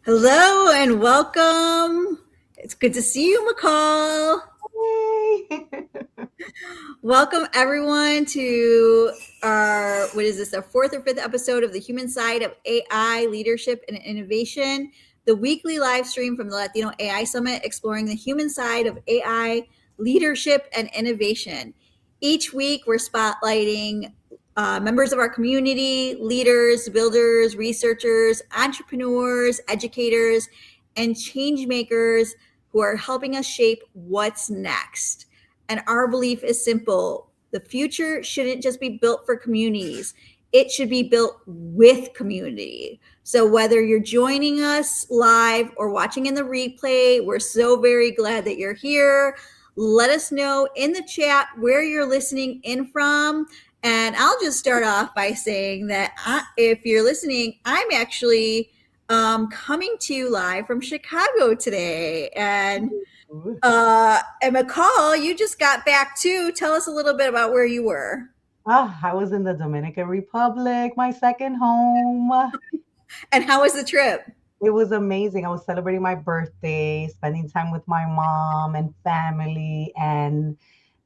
Hello and welcome. It's good to see you, Michal. Yay! Welcome everyone to our our fourth or fifth episode of the Human Side of AI Leadership and Innovation, the weekly live stream from the Latino AI Summit, exploring the human side of AI leadership and innovation. Each week, we're spotlighting members of our community, leaders, builders, researchers, entrepreneurs, educators, and change makers who are helping us shape what's next. And our belief is simple: the future shouldn't just be built for communities, it should be built with community. So, whether you're joining us live or watching in the replay, we're so very glad that you're here. Let us know in the chat where you're listening in from. And I'll just start off by saying that if you're listening, I'm actually coming to you live from Chicago today. And McCall, you just got back too. Tell us a little bit about where you were. I was in the Dominican Republic, my second home. And how was the trip? It was amazing. I was celebrating my birthday, spending time with my mom and family. And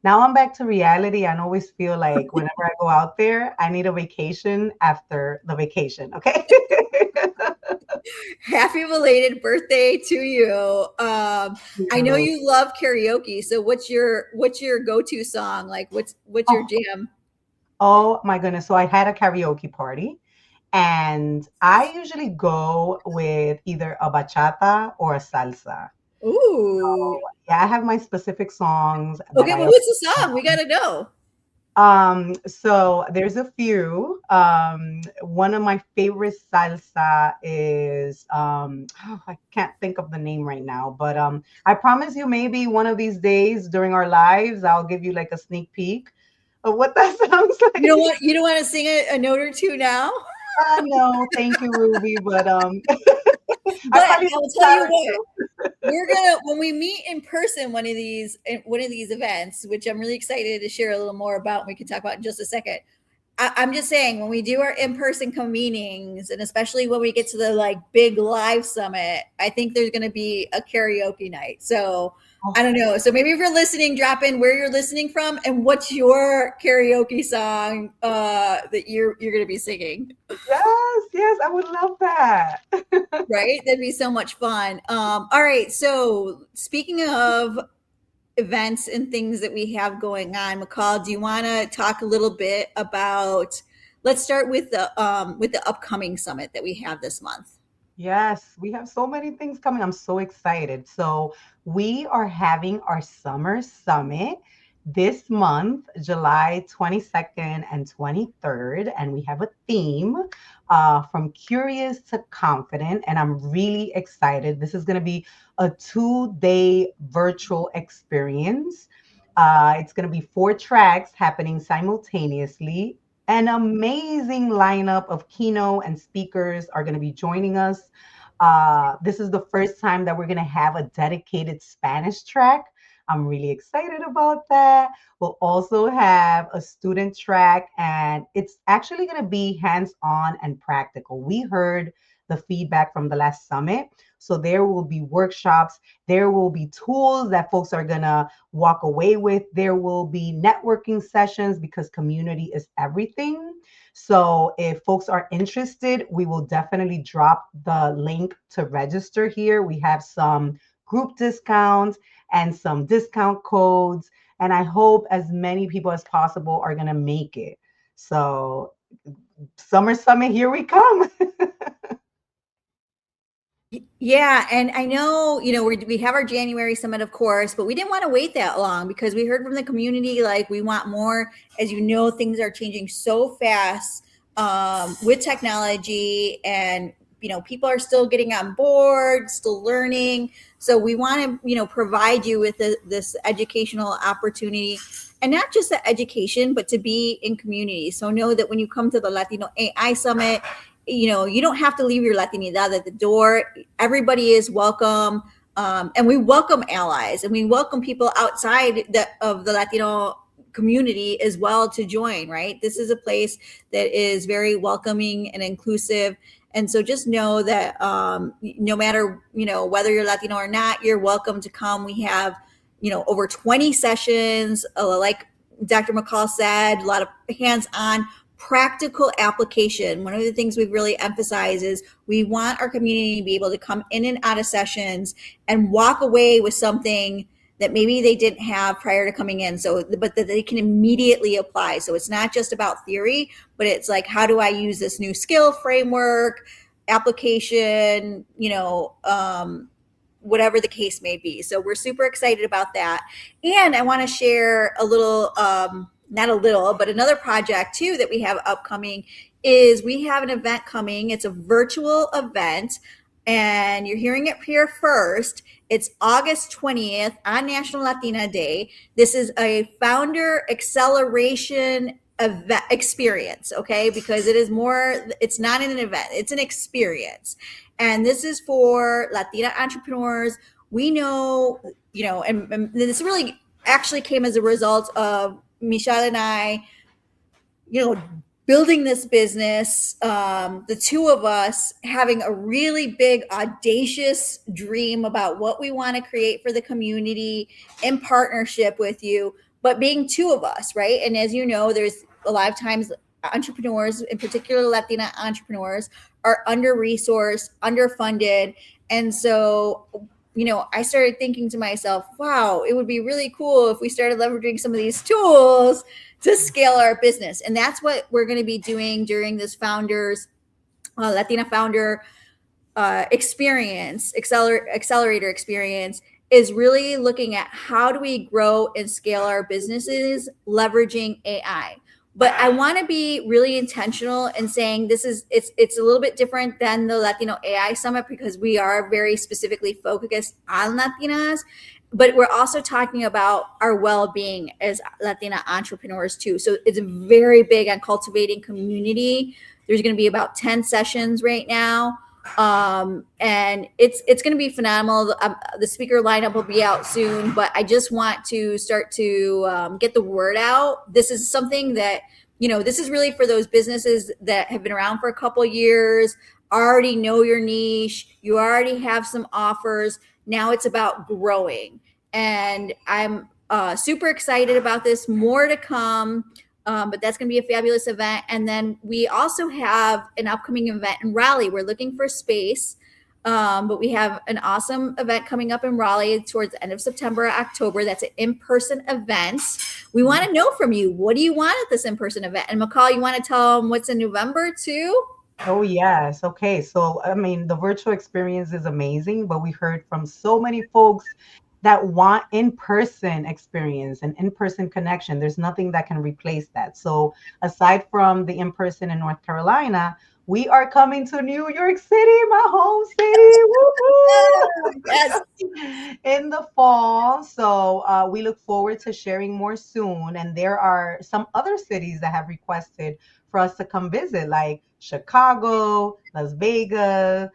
now I'm back to reality. I always feel like whenever I go out there, I need a vacation after the vacation. Okay. Happy belated birthday to you. I know You. you love karaoke. So what's your go-to song? Like what's your Oh, jam? oh my goodness. So I had a karaoke party. And I usually go with either a bachata or a salsa. Ooh. Yeah, I have my specific songs that Okay, I well, what's the song? We gotta know. so there's a few. One of my favorite salsa is I can't think of the name right now, but I promise you maybe one of these days during our lives I'll give you like a sneak peek of what that sounds like. You don't want to sing a note or two now? No, thank you, Ruby, but I But probably I'll tell you started what, to. we're gonna when we meet in person one of these events, which I'm really excited to share a little more about, and we can talk about in just a second. I'm just saying, when we do our in-person convenings, and especially when we get to the like big live summit, I think there's going to be a karaoke night. So I don't know. So maybe if you're listening, drop in where you're listening from and what's your karaoke song that you're going to be singing. Yes, yes, I would love that. Right? That'd be so much fun. All right. So speaking of events and things that we have going on, McCall, do you want to talk a little bit about? Let's start with the upcoming summit that we have this month. Yes, we have so many things coming. I'm so excited. So, we are having our summer summit this month, July 22nd and 23rd, and we have a theme from curious to confident, and I'm really excited. This is going to be a 2-day virtual experience. It's going to be 4 tracks happening simultaneously. An amazing lineup of keynote and speakers are going to be joining us. This is the first time that we're going to have a dedicated Spanish track. I'm really excited about that. We'll also have a student track, and it's actually going to be hands on and practical. We heard the feedback from the last summit. So there will be workshops, there will be tools that folks are going to walk away with, there will be networking sessions because community is everything. So if folks are interested, we will definitely drop the link to register here. We have some group discounts and some discount codes. And I hope as many people as possible are going to make it. So, Summer Summit, here we come. Yeah, and I know, we have our January summit, of course, but we didn't want to wait that long because we heard from the community like we want more. As you know, things are changing so fast with technology, and people are still getting on board, still learning. So we want to, provide you with this educational opportunity, and not just the education, but to be in community. So know that when you come to the Latino AI Summit, you don't have to leave your Latinidad at the door. Everybody is welcome. And we welcome allies, and we welcome people outside of the Latino community as well to join, right? This is a place that is very welcoming and inclusive. And so just know that no matter, whether you're Latino or not, you're welcome to come. We have, over 20 sessions, like Dr. McCall said, a lot of hands-on practical application. One of the things we've really emphasized is we want our community to be able to come in and out of sessions and walk away with something that maybe they didn't have prior to coming in. So, but that they can immediately apply. So it's not just about theory, but it's like, how do I use this new skill framework, application, whatever the case may be. So we're super excited about that. And I want to share a little, not a little, but another project too that we have upcoming is we have an event coming. It's a virtual event, and you're hearing it here first. It's August 20th on National Latina Day. This is a founder acceleration event experience, okay? Because it is more, it's not an event, it's an experience. And this is for Latina entrepreneurs. We know, and this really actually came as a result of Michal and I, building this business, the two of us having a really big, audacious dream about what we want to create for the community in partnership with you, but being two of us, right? And as you know, there's a lot of times entrepreneurs, in particular Latina entrepreneurs, are under-resourced, underfunded. And so, I started thinking to myself, wow, it would be really cool if we started leveraging some of these tools to scale our business. And that's what we're going to be doing during this Latina founder experience, accelerator experience, is really looking at how do we grow and scale our businesses leveraging AI. But I want to be really intentional in saying it's a little bit different than the Latino AI Summit because we are very specifically focused on Latinas, but we're also talking about our well-being as Latina entrepreneurs too. So it's very big on cultivating community. There's going to be about 10 sessions right now. And it's going to be phenomenal. The speaker lineup will be out soon, but I just want to start to get the word out. This is something that, this is really for those businesses that have been around for a couple of years, already know your niche, you already have some offers. Now it's about growing. And I'm super excited about this. More to come. But that's going to be a fabulous event. And then we also have an upcoming event in Raleigh. We're looking for space, but we have an awesome event coming up in Raleigh towards the end of September, October. That's an in-person event. We want to know from you, what do you want at this in-person event? And McCall, you want to tell them what's in November too? Oh, yes. Okay. So, I mean, the virtual experience is amazing, but we heard from so many folks that want in-person experience and in-person connection. There's nothing that can replace that. So, aside from the in-person in North Carolina, we are coming to New York City, my home city. Yes. In the fall. So we look forward to sharing more soon. And there are some other cities that have requested for us to come visit, like Chicago, Las Vegas,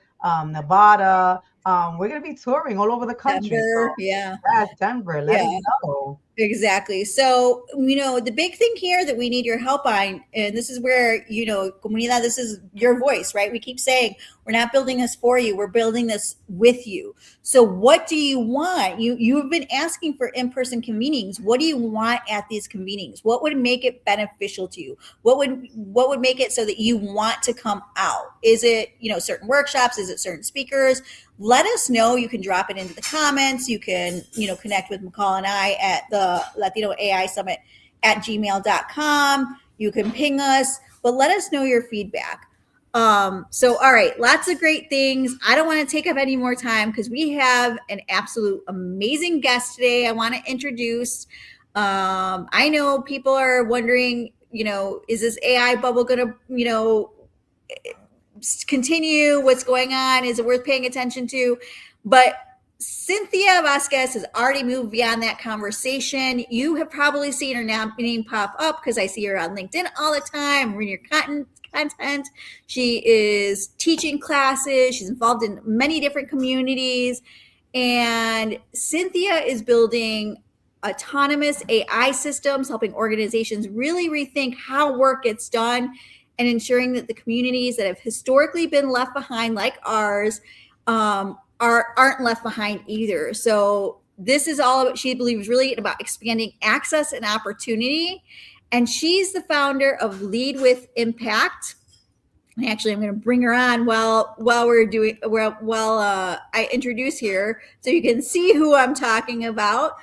Nevada. We're going to be touring all over the country. Denver, So, yeah. yes, Denver, let us know. Exactly. So, the big thing here that we need your help on, and this is where, comunidad, this is your voice, right? We keep saying we're not building this for you. We're building this with you. So what do you want? You've been asking for in-person convenings. What do you want at these convenings? What would make it beneficial to you? What would make it so that you want to come out? Is it, certain workshops? Is it certain speakers? Let us know. You can drop it into the comments. You can, connect with McCall and I at the Latino AI Summit at gmail.com. You can ping us, but let us know your feedback. So, all right, lots of great things. I don't want to take up any more time because we have an absolute amazing guest today. I want to introduce. I know people are wondering, is this AI bubble going to, continue? What's going on? Is it worth paying attention to? But Cynthia Vazquez has already moved beyond that conversation. You have probably seen her name pop up because I see her on LinkedIn all the time, reading your content. She is teaching classes. She's involved in many different communities. And Cynthia is building autonomous AI systems, helping organizations really rethink how work gets done and ensuring that the communities that have historically been left behind, like ours, aren't left behind either. So this is all about, she believes, really about expanding access and opportunity. And she's the founder of Lead with Impact. And actually, I'm going to bring her on while we're doing I introduce here, so you can see who I'm talking about.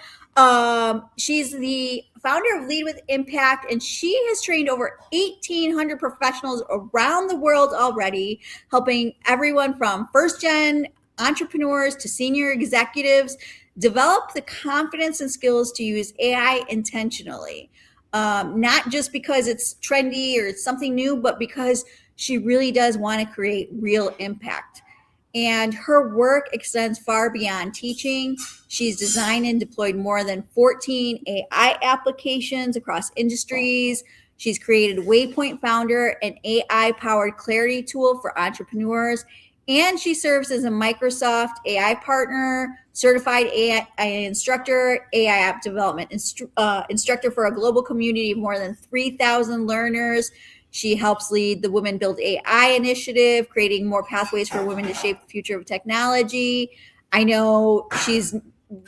She's the founder of Lead with Impact, and she has trained over 1,800 professionals around the world already, helping everyone from first gen entrepreneurs to senior executives develop the confidence and skills to use AI intentionally. Not just because it's trendy or it's something new, but because she really does want to create real impact. And her work extends far beyond teaching. She's designed and deployed more than 14 AI applications across industries. She's created Waypoint Founder, an AI powered clarity tool for entrepreneurs. And she serves as a Microsoft AI partner, certified AI instructor, AI app development instructor for a global community of more than 3,000 learners. She helps lead the Women Build AI initiative, creating more pathways for women to shape the future of technology. I know she's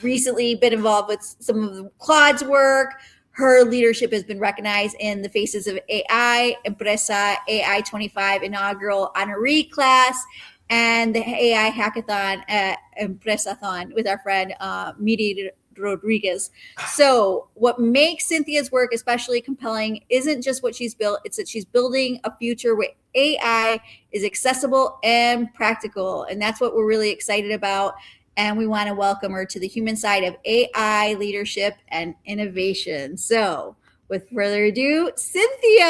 recently been involved with some of Claude's work. Her leadership has been recognized in the Faces of AI, Empresa AI 25 inaugural honoree class, and the AI hackathon at Empresathon with our friend Miri Rodriguez. So, what makes Cynthia's work especially compelling isn't just what she's built, it's that she's building a future where AI is accessible and practical. And that's what we're really excited about. And we want to welcome her to the human side of AI leadership and innovation. So, with further ado, Cynthia.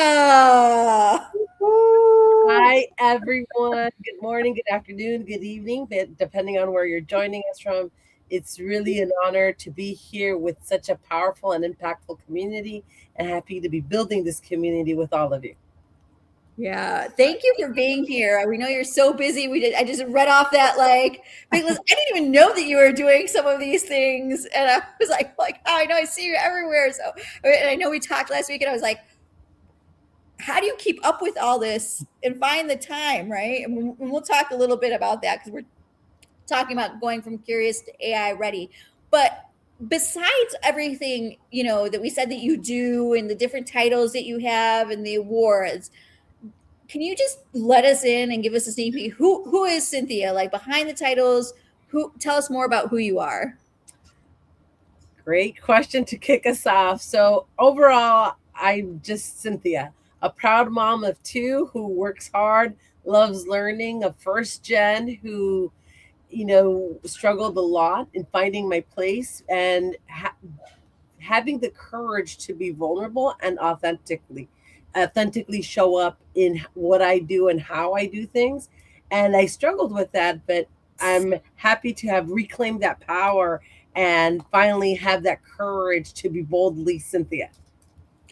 Hi, everyone. Good morning, good afternoon, good evening, depending on where you're joining us from. It's really an honor to be here with such a powerful and impactful community, and happy to be building this community with all of you. Yeah, thank you for being here. We know you're so busy. I just read off that like big list. I didn't even know that you were doing some of these things, and I was like, oh, I know I see you everywhere. So, and I know we talked last week, and I was like, how do you keep up with all this and find the time, right? And we'll talk a little bit about that because we're talking about going from curious to AI ready. But besides everything, that we said that you do and the different titles that you have and the awards, can you just let us in and give us a sneak peek? Who is Cynthia? Like behind the titles, who tell us more about who you are. Great question to kick us off. So, overall, I'm just Cynthia, a proud mom of two who works hard, loves learning, a first gen who, struggled a lot in finding my place and having the courage to be vulnerable and authentically show up in what I do and how I do things. And I struggled with that, but I'm happy to have reclaimed that power and finally have that courage to be boldly Cynthia.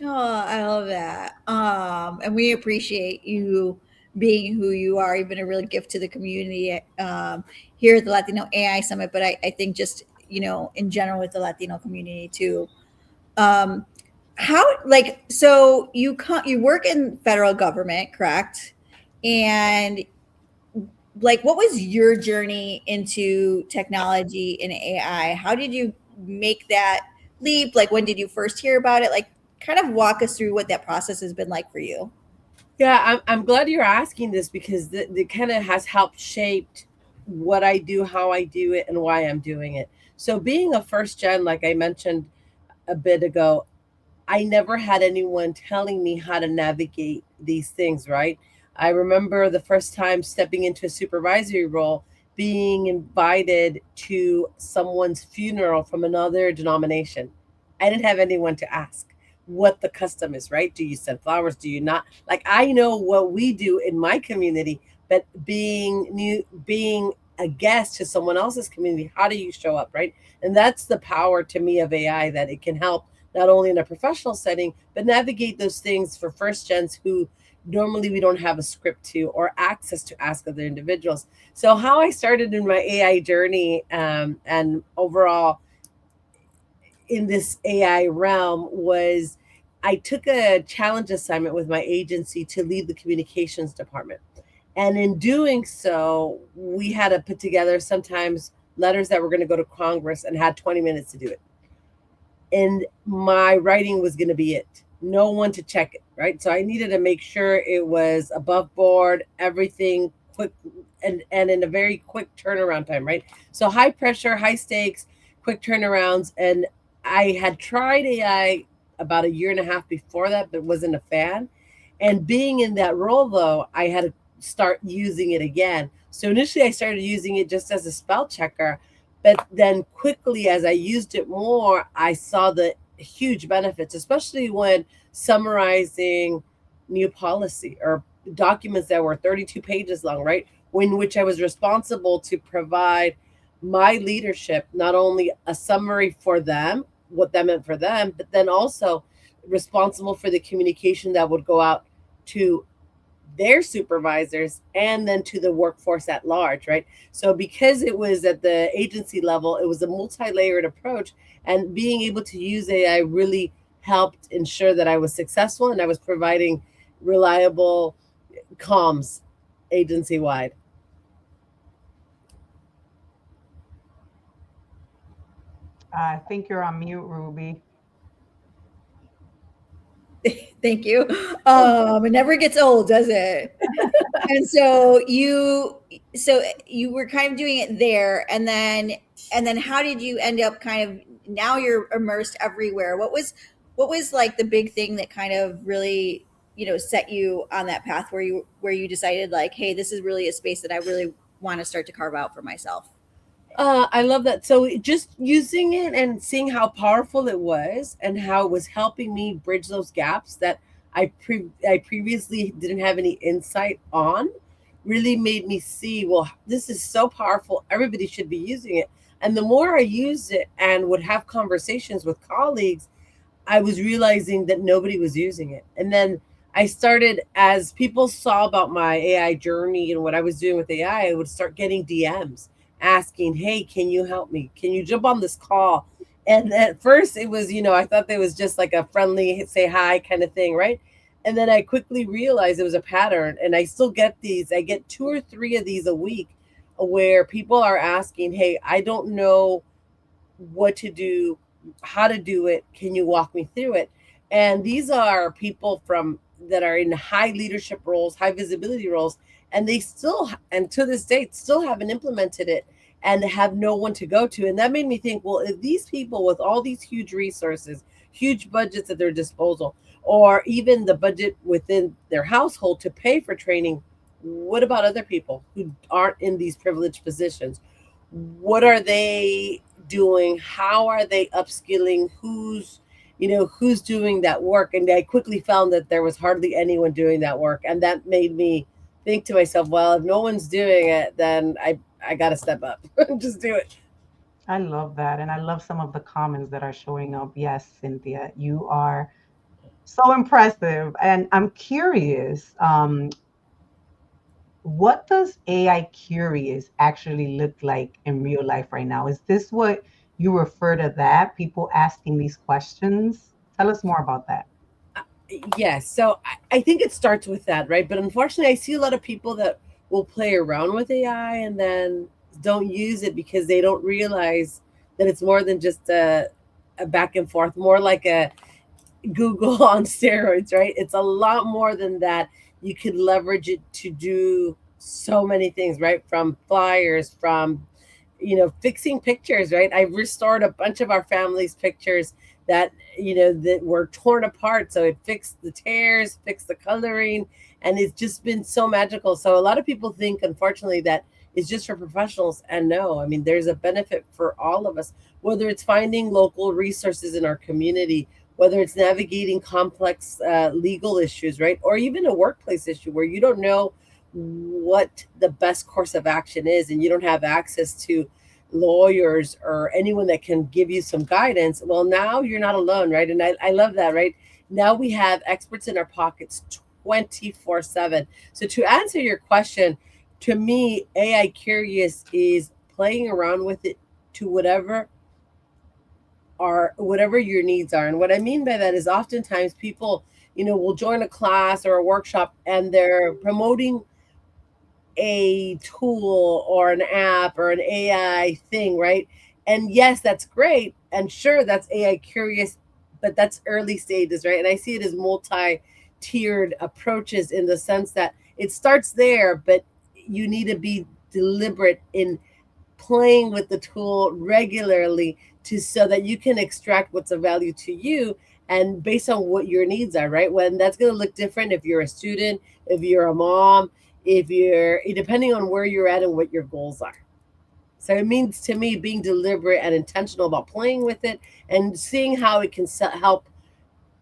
Oh, I love that. And we appreciate you being who you are. You've been a real gift to the community here at the Latino AI Summit, but I think just, in general with the Latino community too. Um, how, like, so you work in federal government, correct? And like, what was your journey into technology and AI? How did you make that leap? Like, when did you first hear about it? Like, kind of walk us through what that process has been like for you. Yeah, I'm glad you're asking this because it kind of has helped shaped what I do, how I do it, and why I'm doing it. So, being a first gen, like I mentioned a bit ago, I never had anyone telling me how to navigate these things, right? I remember the first time stepping into a supervisory role, being invited to someone's funeral from another denomination. I didn't have anyone to ask what the custom is, right? Do you send flowers? Do you not? Like, I know what we do in my community, but being a guest to someone else's community, how do you show up, right? And that's the power to me of AI, that it can help not only in a professional setting, but navigate those things for first gens who normally we don't have a script to or access to ask other individuals. So, how I started in my AI journey and overall in this AI realm was I took a challenge assignment with my agency to lead the communications department. And in doing so, we had to put together sometimes letters that were going to go to Congress and had 20 minutes to do it. And my writing was going to be it. No one to check it, right? So I needed to make sure it was above board, everything quick and in a very quick turnaround time, right? So high pressure, high stakes, quick turnarounds. And I had tried AI about a year and a half before that, but wasn't a fan. And being in that role, though, I had to start using it again. So initially, I started using it just as a spell checker. But then quickly, as I used it more, I saw the huge benefits, especially when summarizing new policy or documents that were 32 pages long, right? In which I was responsible to provide my leadership not only a summary for them, what that meant for them, but then also responsible for the communication that would go out to their supervisors and then to the workforce at large, right? So because it was at the agency level, it was a multi-layered approach, and being able to use AI really helped ensure that I was successful and I was providing reliable comms agency wide. I think you're on mute, Ruby. Thank you. It never gets old, does it? And so you were kind of doing it there, and then how did you end up kind of now you're immersed everywhere? What was like the big thing that kind of really set you on that path where you decided like, hey, this is really a space that I really want to start to carve out for myself? I love that. So just using it and seeing how powerful it was and how it was helping me bridge those gaps that I previously didn't have any insight on really made me see, well, this is so powerful. Everybody should be using it. And the more I used it and would have conversations with colleagues, I was realizing that nobody was using it. And then I started, as people saw about my AI journey and what I was doing with AI, I would start getting DMs asking, hey, can you help me? Can you jump on this call? And at first it was, I thought it was just like a friendly say hi kind of thing, right? And then I quickly realized it was a pattern. And I still get these, I get two or three of these a week where people are asking, hey, I don't know what to do, how to do it. Can you walk me through it? And these are people from that are in high leadership roles, high visibility roles, and they still, and to this date, still haven't implemented it and have no one to go to. And that made me think, well, if these people with all these huge resources, huge budgets at their disposal, or even the budget within their household to pay for training, what about other people who aren't in these privileged positions? What are they doing? How are they upskilling? Who's doing that work? And I quickly found that there was hardly anyone doing that work, and that made me think to myself, well, if no one's doing it, then I got to step up. Just do it. I love that. And I love some of the comments that are showing up. Yes, Cynthia, you are so impressive. And I'm curious, what does AI curious actually look like in real life right now? Is this what you refer to that? People asking these questions? Tell us more about that. Yes. So I think it starts with that, right? But unfortunately, I see a lot of people that will play around with AI and then don't use it because they don't realize that it's more than just a back and forth, more like a Google on steroids, right? It's a lot more than that. You could leverage it to do so many things, right? From flyers, from fixing pictures, right? I restored a bunch of our family's pictures that that were torn apart, so it fixed the tears, fixed the coloring, and it's just been so magical. So a lot of people think, unfortunately, that it's just for professionals, and no, I mean, there's a benefit for all of us, whether it's finding local resources in our community, whether it's navigating complex legal issues, right? Or even a workplace issue where you don't know what the best course of action is and you don't have access to lawyers or anyone that can give you some guidance. Well, now you're not alone, right? And I love that, right? Now we have experts in our pockets 24/7. So to answer your question, to me, AI curious is playing around with it to whatever are whatever your needs are. And what I mean by that is oftentimes people, will join a class or a workshop and they're promoting a tool or an app or an AI thing, right? And yes, that's great. And sure, that's AI curious, but that's early stages, right? And I see it as multi tiered approaches in the sense that it starts there, but you need to be deliberate in playing with the tool regularly to so that you can extract what's of value to you and based on what your needs are, right? When that's going to look different if you're a student, if you're a mom, if you're depending on where you're at and what your goals are. So it means to me being deliberate and intentional about playing with it and seeing how it can help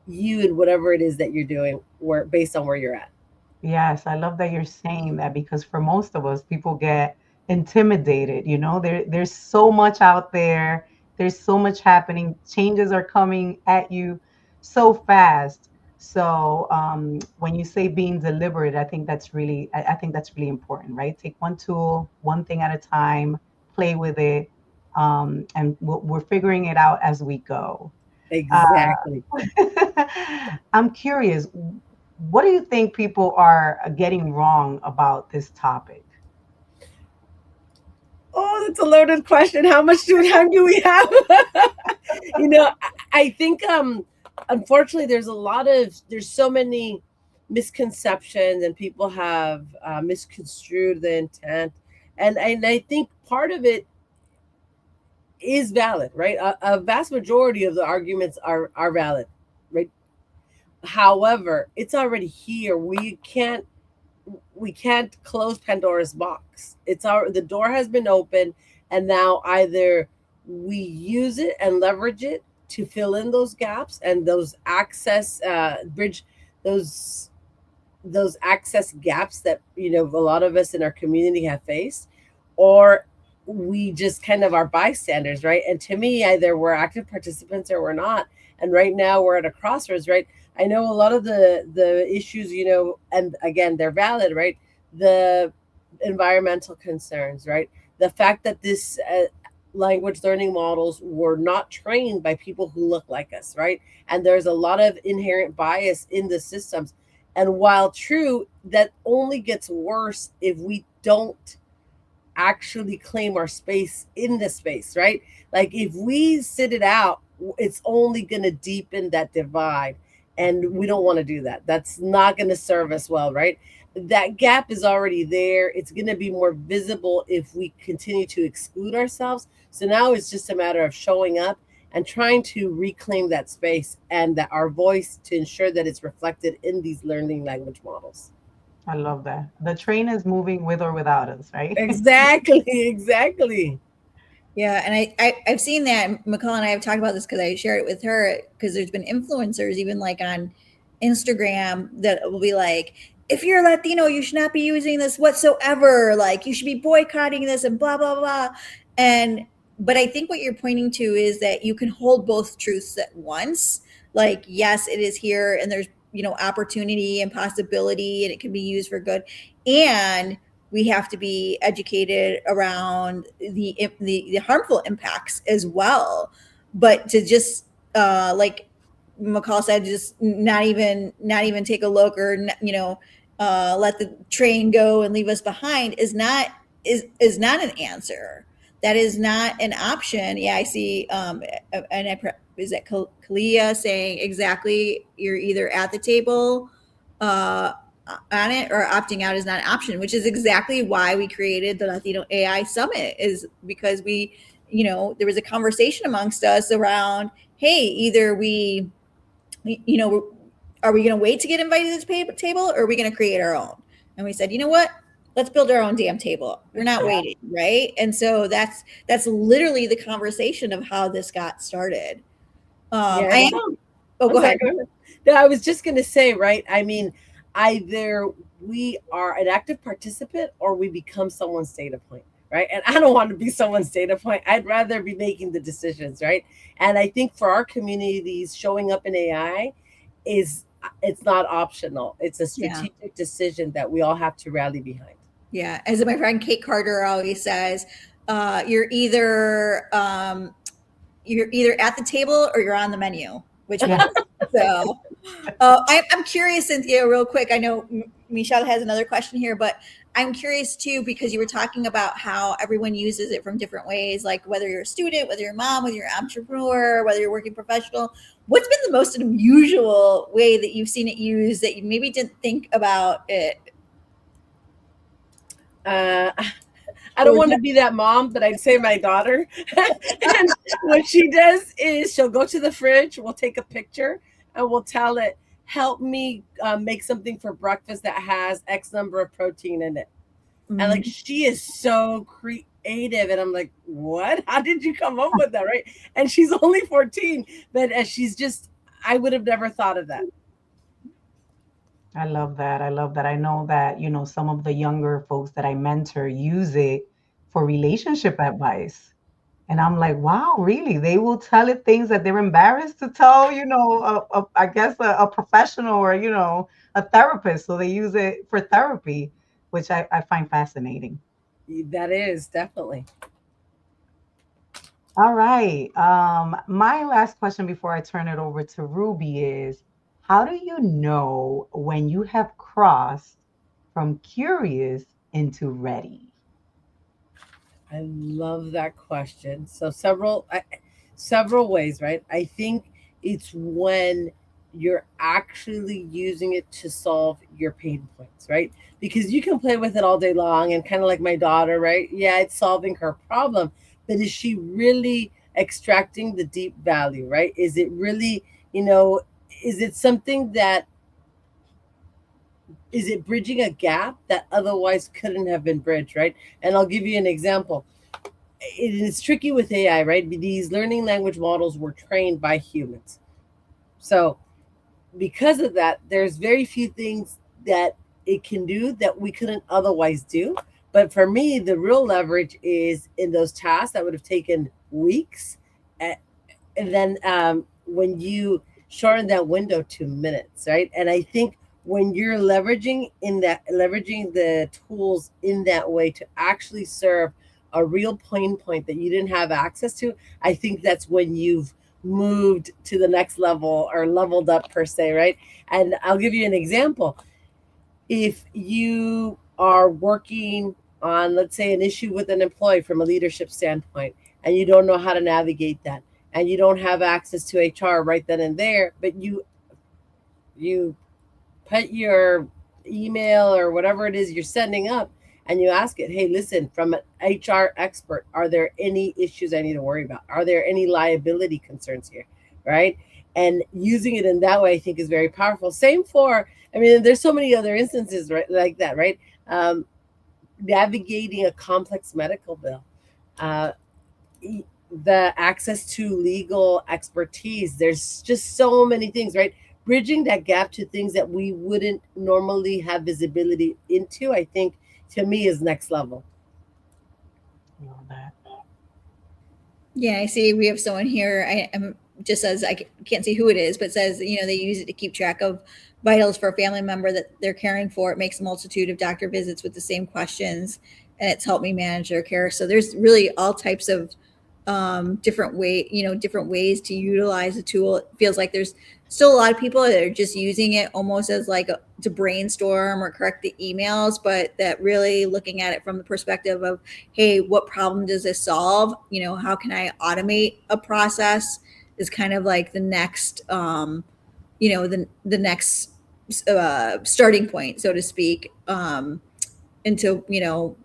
you in whatever it is that you're doing where based on where you're at. Yes, I love that you're saying that because for most of us, people get intimidated. There's so much out there. There's so much happening. Changes are coming at you so fast. So when you say being deliberate, I think that's really important, right? Take one tool, one thing at a time, play with it, and we're figuring it out as we go. Uh, Exactly. I'm curious, what do you think people are getting wrong about this topic? Oh, that's a loaded question. How much time do we have? I think unfortunately there's so many misconceptions and people have misconstrued the intent. And I think part of it is valid, right? A vast majority of the arguments are valid, right? However, it's already here. We can't close Pandora's box. The door has been opened, and now either we use it and leverage it to fill in those gaps and those access bridge those those access gaps that a lot of us in our community have faced, or we just kind of are bystanders, right? And to me, either we're active participants or we're not. And right now we're at a crossroads, right? I know a lot of the issues, and again, they're valid, right? The environmental concerns, right? The fact that this language learning models were not trained by people who look like us, right? And there's a lot of inherent bias in the systems. And while true, that only gets worse if we don't actually claim our space in the space, right? Like if we sit it out, it's only going to deepen that divide. And we don't want to do that. That's not going to serve us well, right? That gap is already there. It's going to be more visible if we continue to exclude ourselves. So now it's just a matter of showing up and trying to reclaim that space and that our voice to ensure that it's reflected in these learning language models. I love that. The train is moving with or without us, right? Exactly, exactly. Yeah, and I've seen that. Michal and I have talked about this because I shared it with her because there's been influencers even like on Instagram that will be like, if you're Latino, you should not be using this whatsoever. Like you should be boycotting this and blah blah blah. And but I think what you're pointing to is that you can hold both truths at once. Like yes, it is here and there's opportunity and possibility and it can be used for good. And we have to be educated around the harmful impacts as well. But to just like Michal said, just not even take a look or let the train go and leave us behind is not an answer. That is not an option. Yeah, I see. And is that Kalia saying exactly? You're either at the table on it or opting out is not an option, which is exactly why we created the Latino AI Summit, is because there was a conversation amongst us around, hey, either are we going to wait to get invited to the table or are we going to create our own? And we said, you know what? Let's build our own damn table. We're not waiting, right? And so that's literally the conversation of how this got started. Yeah. I am. Oh, go ahead. No, I was just going to say, right? I mean, either we are an active participant or we become someone's data point, right? And I don't want to be someone's data point. I'd rather be making the decisions, right? And I think for our communities, showing up in AI it's not optional. It's a strategic decision that we all have to rally behind. Yeah, as my friend Kate Carter always says, you're either you're either at the table or you're on the menu, which one? Yes. So I'm curious, Cynthia, real quick. I know Michelle has another question here, but I'm curious too, because you were talking about how everyone uses it from different ways, like whether you're a student, whether you're a mom, whether you're an entrepreneur, whether you're a working professional. What's been the most unusual way that you've seen it used that you maybe didn't think about it? I don't want to be that mom, but I'd say my daughter. And what she does is she'll go to the fridge, we'll take a picture, and we'll tell it, help me make something for breakfast that has X number of protein in it. And like, she is so creative. And I'm like, what? How did you come up with that? Right. And she's only 14, but she's just, I would have never thought of that. I love that. I love that. I know that, some of the younger folks that I mentor use it for relationship advice. And I'm like, wow, really? They will tell it things that they're embarrassed to tell, I guess a professional or, a therapist. So they use it for therapy, which I find fascinating. That is definitely. All right. My last question before I turn it over to Ruby is, how do you know when you have crossed from curious into ready? I love that question. So several ways, right? I think it's when you're actually using it to solve your pain points, right? Because you can play with it all day long and kind of like my daughter, right? Yeah, it's solving her problem, but is she really extracting the deep value, right? Is it really, you know, is it something that is it bridging a gap that otherwise couldn't have been bridged, right? And I'll give you an example. It is tricky with AI, right? These learning language models were trained by humans. So because of that, there's very few things that it can do that we couldn't otherwise do. But for me, the real leverage is in those tasks that would have taken weeks. And then when you shorten that window to minutes, right? And I think when you're leveraging the tools in that way to actually serve a real pain point that you didn't have access to, I think that's when you've moved to the next level or leveled up per se, right? And I'll give you an example. If you are working on, let's say, an issue with an employee from a leadership standpoint, and you don't know how to navigate that, and you don't have access to HR right then and there, but you put your email or whatever it is you're sending up and you ask it, hey, listen, from an HR expert, are there any issues I need to worry about? Are there any liability concerns here? Right. And using it in that way, I think, is very powerful. Same for, I mean, there's so many other instances, right, like that, right? Navigating a complex medical bill, uh, the access to legal expertise. There's just so many things, right? Bridging that gap to things that we wouldn't normally have visibility into, I think, to me, is next level. Love that. Yeah, I see we have someone here. I'm just says can't see who it is, but says they use it to keep track of vitals for a family member that they're caring for. It makes a multitude of doctor visits with the same questions, and it's helped me manage their care. So there's really all types of different ways to utilize the tool. It feels like there's still a lot of people that are just using it almost as like to brainstorm or correct the emails, but that really looking at it from the perspective of, hey, what problem does this solve? How can I automate a process is kind of like the next, the next starting point, so to speak, into,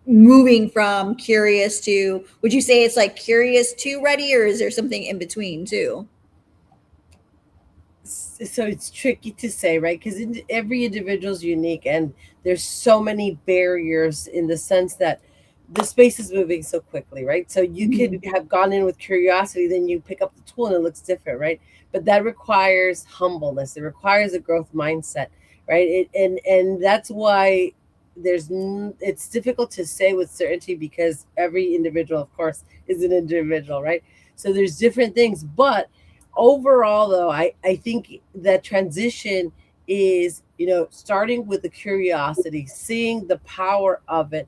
moving from curious to, would you say it's like curious to ready, or is there something in between too? So it's tricky to say, right? Because every individual is unique, and there's so many barriers in the sense that the space is moving so quickly, right? So you could have gone in with curiosity, then you pick up the tool and it looks different, right? But that requires humbleness. It requires a growth mindset, right? And that's why it's difficult to say with certainty, because every individual, of course, is an individual, right? So there's different things, but overall, though, I think that transition is, starting with the curiosity, seeing the power of it,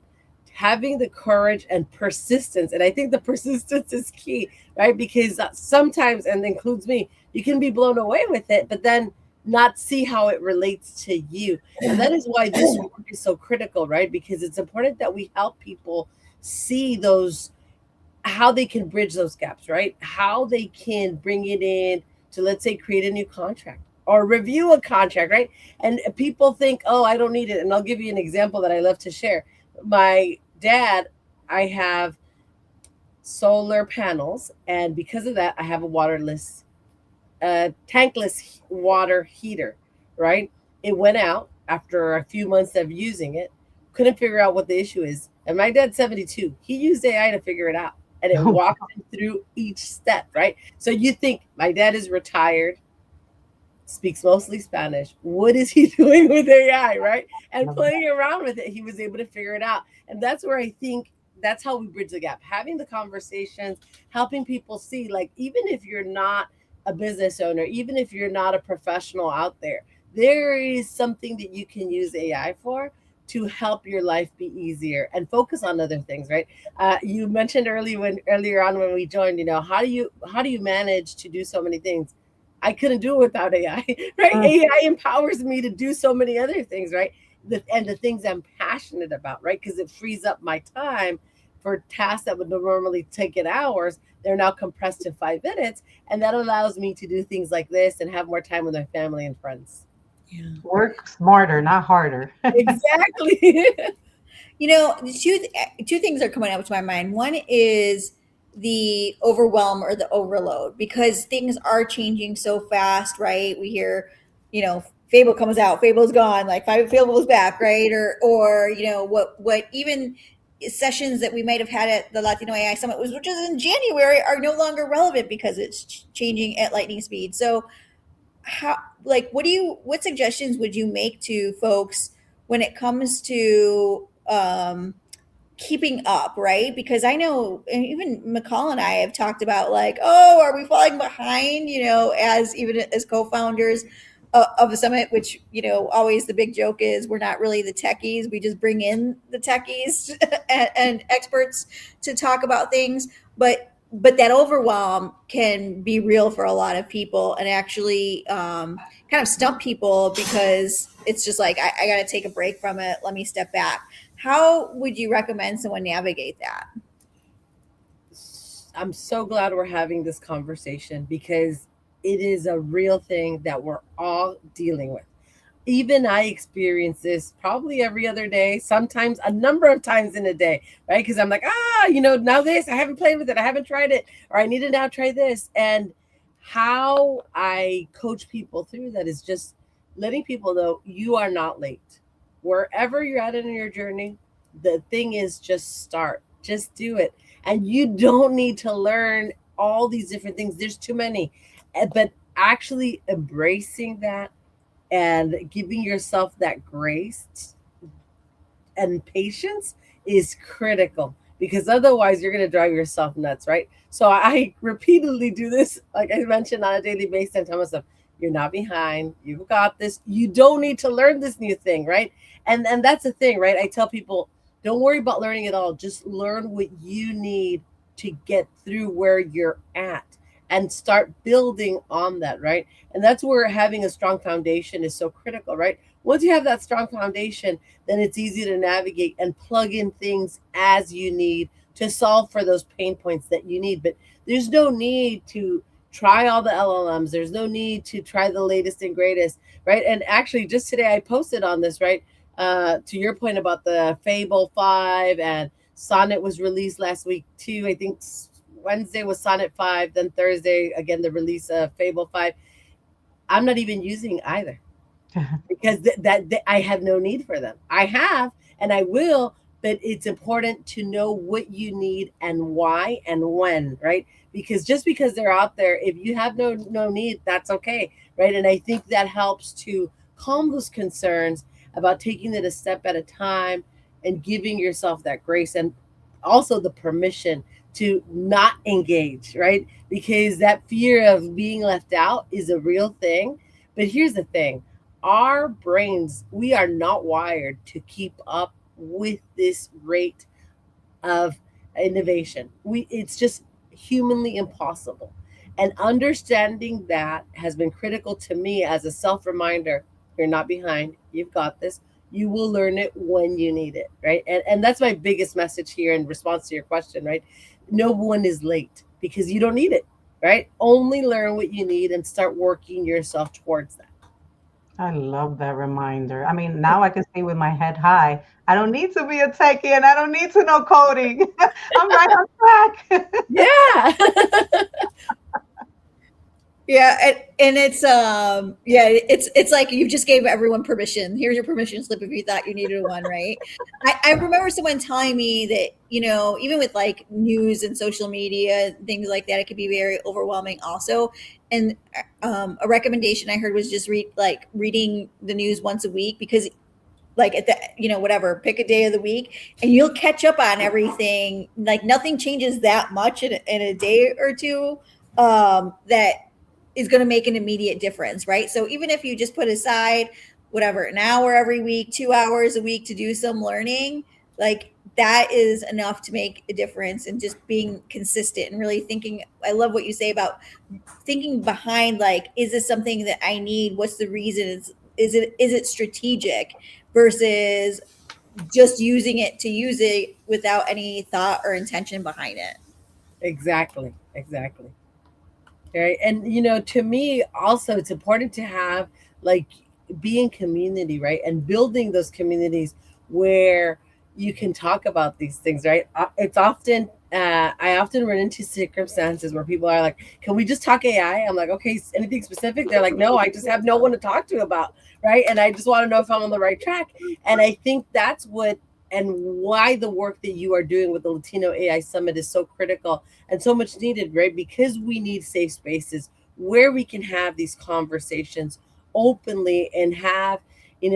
having the courage and persistence. And I think the persistence is key, right? Because sometimes, and includes me, you can be blown away with it, but then not see how it relates to you. And that is why this work is so critical, right? Because it's important that we help people see those, how they can bridge those gaps, right? How they can bring it in to, let's say, create a new contract or review a contract, right? And people think, oh, I don't need it. And I'll give you an example that I love to share. My dad, I have solar panels, and because of that, I have a waterless, tankless water heater, right? It went out after a few months of using it. Couldn't figure out what the issue is. And my dad's 72. He used AI to figure it out. And it walked him through each step, right? So you think my dad is retired, speaks mostly Spanish. What is he doing with AI, right? And playing around with it, he was able to figure it out. And that's where I think that's how we bridge the gap. Having the conversations, helping people see, like, even if you're not a business owner, even if you're not a professional out there, there is something that you can use AI for to help your life be easier and focus on other things, right? You mentioned earlier on when we joined, how do you manage to do so many things? I couldn't do it without AI, right? AI empowers me to do so many other things, right? And the things I'm passionate about, right? Because it frees up my time for tasks that would normally take it hours. They're now compressed to 5 minutes. And that allows me to do things like this and have more time with my family and friends. Yeah. Work smarter, not harder. Exactly. Two things are coming up to my mind. One is the overwhelm or the overload, because things are changing so fast, right? We hear, Fable comes out, Fable's gone, like Fable's back, right? Or what even sessions that we might have had at the Latino AI Summit, which is in January, are no longer relevant because it's changing at lightning speed. So how, like, what suggestions would you make to folks when it comes to keeping up, right? Because I know, and even McCall and I have talked about, like, oh, are we falling behind, as even as co-founders of the summit, which, always the big joke is we're not really the techies. We just bring in the techies and experts to talk about things. But that overwhelm can be real for a lot of people, and actually kind of stump people, because it's just like, I got to take a break from it. Let me step back. How would you recommend someone navigate that? I'm so glad we're having this conversation because it is a real thing that we're all dealing with. Even I experience this probably every other day, sometimes a number of times in a day, right? Because I'm like, now this, I haven't played with it, I haven't tried it, or I need to now try this. And how I coach people through that is just letting people know you are not late. Wherever you're at in your journey, the thing is just start, just do it. And you don't need to learn all these different things. There's too many. But actually embracing that and giving yourself that grace and patience is critical, because otherwise you're going to drive yourself nuts, right? So I repeatedly do this, like I mentioned, on a daily basis. And tell myself, you're not behind, you've got this, you don't need to learn this new thing, right? And that's the thing, right? I tell people, don't worry about learning it all, just learn what you need to get through where you're at and start building on that, right? And that's where having a strong foundation is so critical, right? Once you have that strong foundation, then it's easy to navigate and plug in things as you need to solve for those pain points that you need. But there's no need to try all the LLMs. There's no need to try the latest and greatest, right? And actually, just today I posted on this, right? To your point about the Fable 5, and Sonnet was released last week too. I think Wednesday was Sonnet 5, then Thursday, again, the release of Fable 5. I'm not even using either because I have no need for them. I have and I will, but it's important to know what you need and why and when, right? Because just because they're out there, if you have no need, that's okay, right? And I think that helps to calm those concerns about taking it a step at a time and giving yourself that grace and also the permission to not engage, right? Because that fear of being left out is a real thing. But here's the thing, our brains, we are not wired to keep up with this rate of innovation. It's just humanly impossible. And understanding that has been critical to me as a self reminder. You're not behind. You've got this. You will learn it when you need it, right? And that's my biggest message here in response to your question, right? No one is late because you don't need it, right? Only learn what you need and start working yourself towards that. I love that reminder. I mean, now I can say with my head high, I don't need to be a techie and I don't need to know coding. I'm right on track. Yeah. Yeah, and it's it's like you just gave everyone permission. Here's your permission slip if you thought you needed one, right? I remember someone telling me that, even with like news and social media and things like that, it could be very overwhelming also. And a recommendation I heard was just reading the news once a week, because like at the whatever, pick a day of the week and you'll catch up on everything. Like nothing changes that much in a day or two, that is going to make an immediate difference, right? So even if you just put aside whatever, an hour every week, 2 hours a week to do some learning, like that is enough to make a difference. And just being consistent and really thinking, I love what you say about thinking behind, like, is this something that I need? What's the reason? Is it strategic versus just using it to use it without any thought or intention behind it? Exactly. Exactly. Right. And to me also it's important to have, like, be in community, right? And building those communities where you can talk about these things, right? It's often I often run into circumstances where people are like, can we just talk AI? I'm like, okay, anything specific? They're like, no, I just have no one to talk to about, right? And I just want to know if I'm on the right track. And I think that's what, and why the work that you are doing with the Latino AI Summit is so critical and so much needed, right? Because we need safe spaces where we can have these conversations openly and have,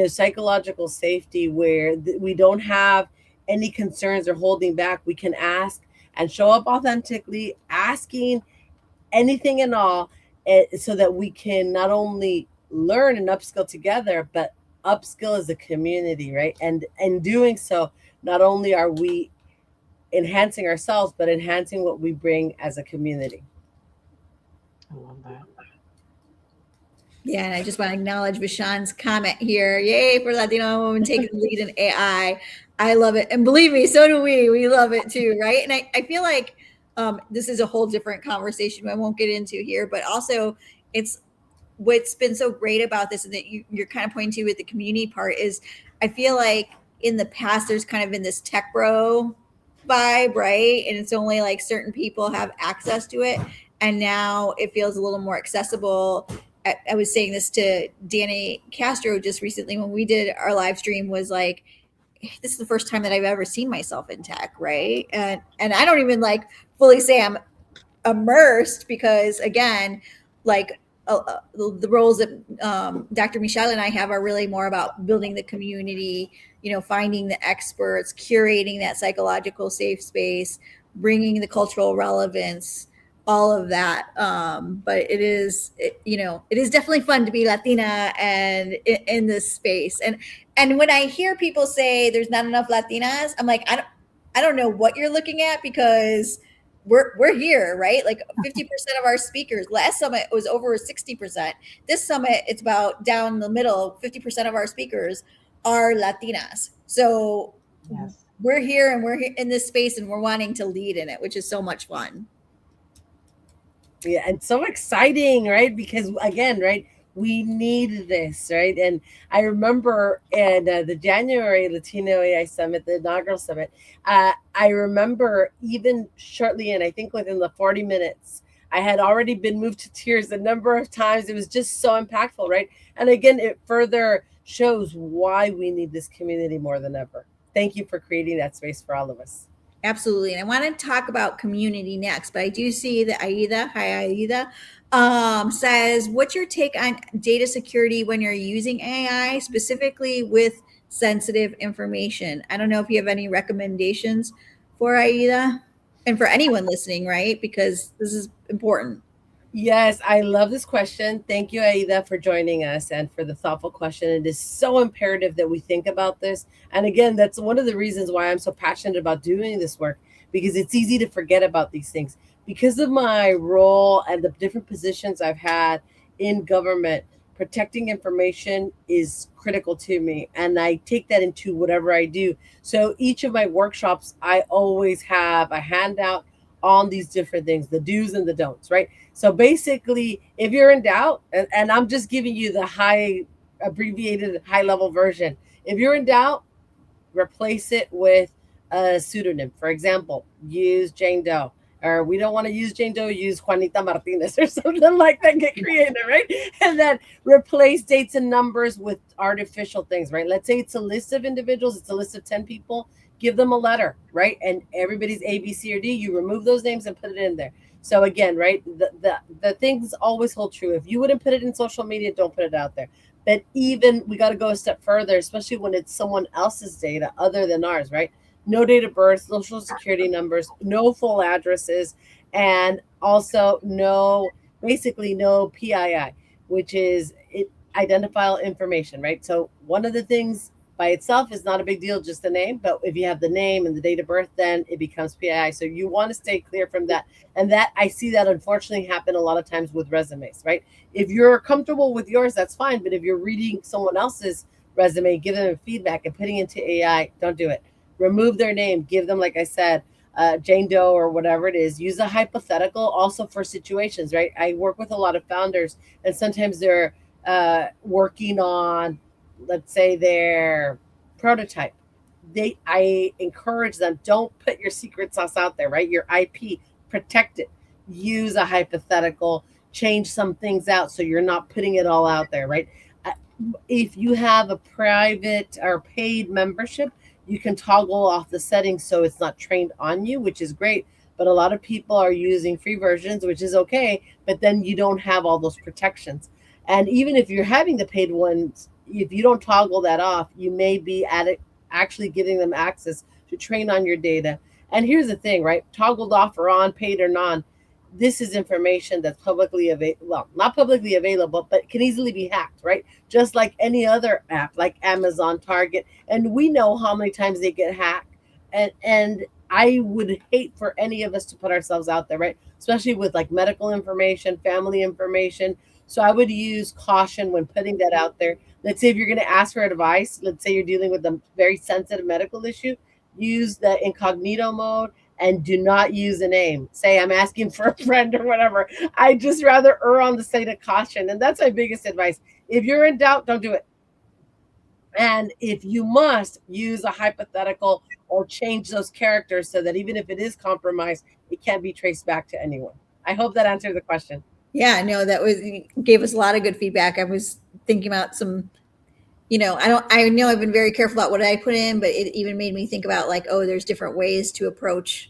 psychological safety where we don't have any concerns or holding back. We can ask and show up authentically, asking anything and all, so that we can not only learn and upskill together, but upskill as a community, right? And doing so, not only are we enhancing ourselves, but enhancing what we bring as a community. I love that. Yeah, and I just want to acknowledge Vishan's comment here. Yay for Latino women taking the lead in AI. I love it. And believe me, so do we. We love it too, right? And I feel like this is a whole different conversation I won't get into here, but also it's what's been so great about this, and that you're kind of pointing to with the community part, is I feel like in the past there's kind of been this tech bro vibe, right? And it's only like certain people have access to it. And now it feels a little more accessible. I was saying this to Danny Castro just recently when we did our live stream, was like, this is the first time that I've ever seen myself in tech, right? And I don't even like fully say I'm immersed, because again, like the roles that Dr. Michelle and I have are really more about building the community, finding the experts, curating that psychological safe space, bringing the cultural relevance, all of that. But it is definitely fun to be Latina and in this space. And when I hear people say there's not enough Latinas, I'm like, I don't know what you're looking at, because we're here, right? Like 50% of our speakers. Last summit was over 60%. This summit, it's about down the middle. 50% of our speakers are Latinas. So Yes. we're here, and we're here in this space, and we're wanting to lead in it, which is so much fun. Yeah, and so exciting, right? Because again, right, we need this, right? And I remember in the January Latino AI Summit, the inaugural summit, I remember even shortly, and I think within the 40 minutes, I had already been moved to tears a number of times. It was just so impactful, right? And again, it further shows why we need this community more than ever. Thank you for creating that space for all of us. Absolutely. And I want to talk about community next, but I do see that Aida, hi Aida, says, what's your take on data security when you're using AI, specifically with sensitive information? I don't know if you have any recommendations for Aida and for anyone listening, right? Because this is important. Yes, I love this question. Thank you, Aida, for joining us and for the thoughtful question. It is so imperative that we think about this. And again, that's one of the reasons why I'm so passionate about doing this work, because it's easy to forget about these things. Because of my role and the different positions I've had in government, protecting information is critical to me. And I take that into whatever I do. So each of my workshops, I always have a handout on these different things, the do's and the don'ts, right? So basically, if you're in doubt, and I'm just giving you the high abbreviated high level version, if you're in doubt, replace it with a pseudonym. For example, use Jane Doe. Or we don't want to use Jane Doe, use Juanita Martinez or something like that. Get creative, right? And then replace dates and numbers with artificial things, right? Let's say it's a list of individuals, it's a list of 10 people. Give them a letter, right? And everybody's A, B, C, or D. You remove those names and put it in there. So again, right, the things always hold true. If you wouldn't put it in social media, don't put it out there. But even we got to go a step further, especially when it's someone else's data other than ours, right? No date of birth, social security numbers, no full addresses, and also basically no PII, which is identifiable information, right? So one of the things by itself is not a big deal, just the name. But if you have the name and the date of birth, then it becomes PII. So you want to stay clear from that. And that I see that unfortunately happen a lot of times with resumes, right? If you're comfortable with yours, that's fine. But if you're reading someone else's resume, give them feedback and putting into AI, don't do it. Remove their name, give them, like I said, Jane Doe or whatever it is. Use a hypothetical also for situations, right? I work with a lot of founders, and sometimes they're working on, let's say, their prototype. I encourage them, don't put your secret sauce out there, right? Your IP, protect it. Use a hypothetical, change some things out so you're not putting it all out there, right? Uh, If you have a private or paid membership, you can toggle off the settings so it's not trained on you, which is great. But a lot of people are using free versions, which is okay, but then you don't have all those protections. And even if you're having the paid ones, if you don't toggle that off, you may be at it actually giving them access to train on your data. And here's the thing, right? Toggled off or on, paid or non, this is information that's publicly available, well, not publicly available, but can easily be hacked, right? Just like any other app, like Amazon, Target, and we know how many times they get hacked. And I would hate for any of us to put ourselves out there, right? Especially with like medical information, family information. So I would use caution when putting that out there. Let's say if you're going to ask for advice, let's say you're dealing with a very sensitive medical issue, use the incognito mode and do not use a name. Say I'm asking for a friend or whatever. I just rather err on the side of caution. And that's my biggest advice. If you're in doubt, don't do it. And if you must, use a hypothetical or change those characters so that even if it is compromised, it can't be traced back to anyone. I hope that answered the question. Yeah, no, that was gave us a lot of good feedback. I was thinking about some, I know I've been very careful about what I put in, but it even made me think about like, oh, there's different ways to approach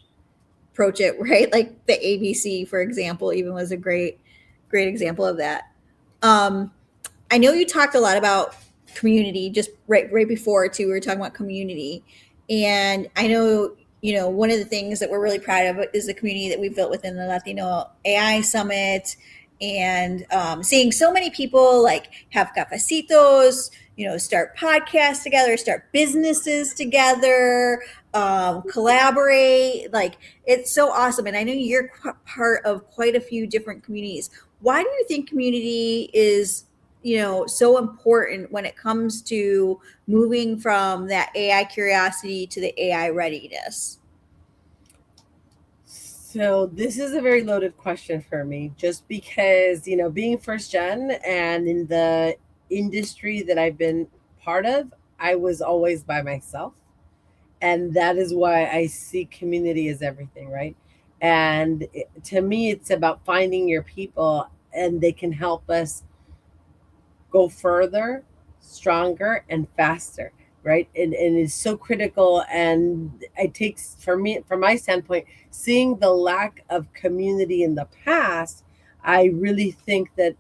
it, right? Like the ABC, for example, even was a great example of that. Um, I know you talked a lot about community just right before too. We were talking about community, and I know one of the things that we're really proud of is the community that we've built within the Latino AI Summit, and seeing so many people like have cafecitos, start podcasts together, start businesses together, collaborate. Like it's so awesome, and I know you're part of quite a few different communities. Why do you think community is so important when it comes to moving from that AI curiosity to the AI readiness? So this is a very loaded question for me, just because, being first gen and in the industry that I've been part of, I was always by myself. And that is why I see community as everything, right? And to me, it's about finding your people, and they can help us go further, stronger, and faster, right? And it's so critical. And it takes, for me, from my standpoint, seeing the lack of community in the past, I really think that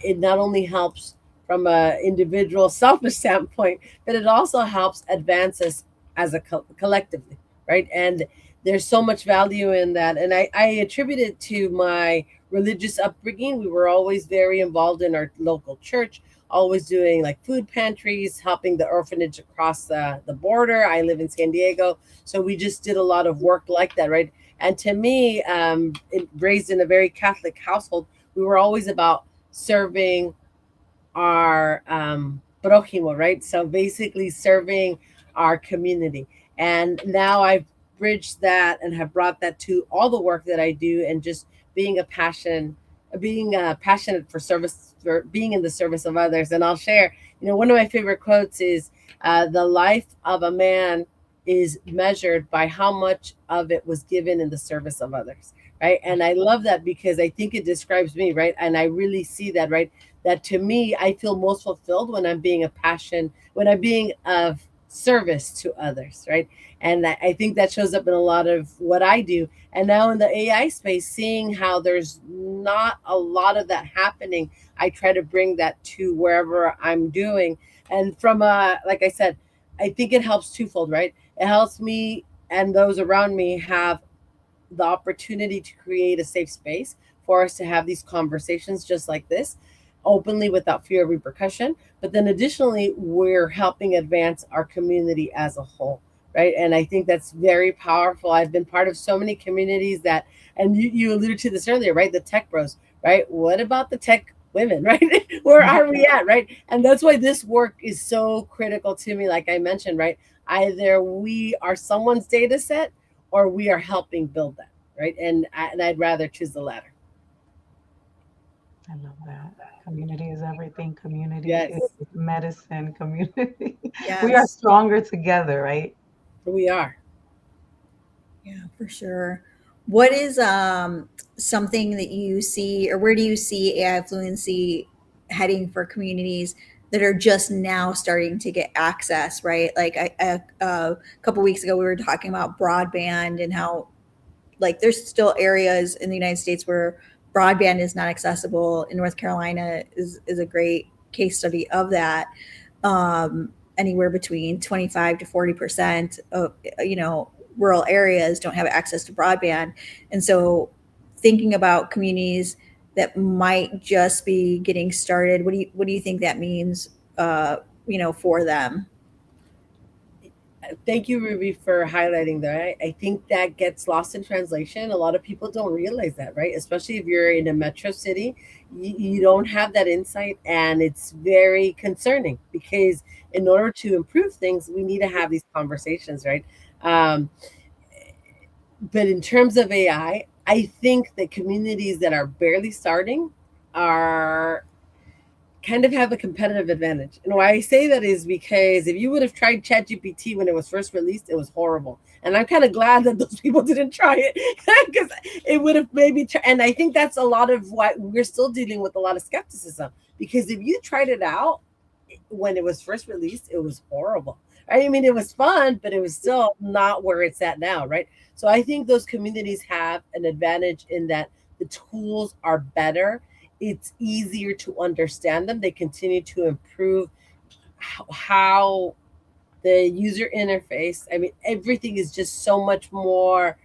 it not only helps from a individual selfish standpoint, but it also helps advance us as a collectively, right? And there's so much value in that. And I attribute it to my religious upbringing. We were always very involved in our local church, always doing like food pantries, helping the orphanage across the border. I live in San Diego, so we just did a lot of work like that, right? And to me, raised in a very Catholic household, we were always about serving our prójimo, right? So basically serving our community. And now I've bridged that and have brought that to all the work that I do, and just being a passion, being passionate for service, for being in the service of others. And I'll share, one of my favorite quotes is, the life of a man is measured by how much of it was given in the service of others. Right. And I love that because I think it describes me. Right. And I really see that. Right, that to me, I feel most fulfilled when I'm being a passion, when I'm being of service to others, right? And I think that shows up in a lot of what I do. And now in the AI space, seeing how there's not a lot of that happening, I try to bring that to wherever I'm doing. And from like I said, I think it helps twofold, right? It helps me and those around me have the opportunity to create a safe space for us to have these conversations just like this, openly without fear of repercussion. But then additionally, we're helping advance our community as a whole, right? And I think that's very powerful. I've been part of so many communities that, and you alluded to this earlier, right? The tech bros, right? What about the tech women, right? Where are we at, right? And that's why this work is so critical to me. Like I mentioned, right? Either we are someone's data set or we are helping build that, right? And I'd rather choose the latter. I love that. Community is everything. Community Yes, is medicine. Community. We are Yes. stronger together, right? we are. Yeah, for sure. What is something that you see, or where do you see AI fluency heading for communities that are just now starting to get access? Right, like a couple weeks ago, we were talking about broadband and how like there's still areas in the United States where broadband is not accessible. In North Carolina is a great case study of that. Anywhere between 25 to 40% of rural areas don't have access to broadband, and so thinking about communities that might just be getting started, what do you think that means? For them. Thank you, Ruby, for highlighting that. I think that gets lost in translation. A lot of people don't realize that, right? Especially if you're in a metro city, you don't have that insight, and it's very concerning because in order to improve things, we need to have these conversations, right? Um, but in terms of I think that communities that are barely starting are kind of have a competitive advantage. And why I say that is because if you would have tried ChatGPT when it was first released, it was horrible. And I'm kind of glad that those people didn't try it because it would have maybe. And I think that's a lot of why we're still dealing with a lot of skepticism, because if you tried it out when it was first released, it was horrible. Right? I mean, it was fun, but it was still not where it's at now, right? So I think those communities have an advantage in that the tools are better. It's easier to understand them. They continue to improve how the user interface. I mean, everything is just so much more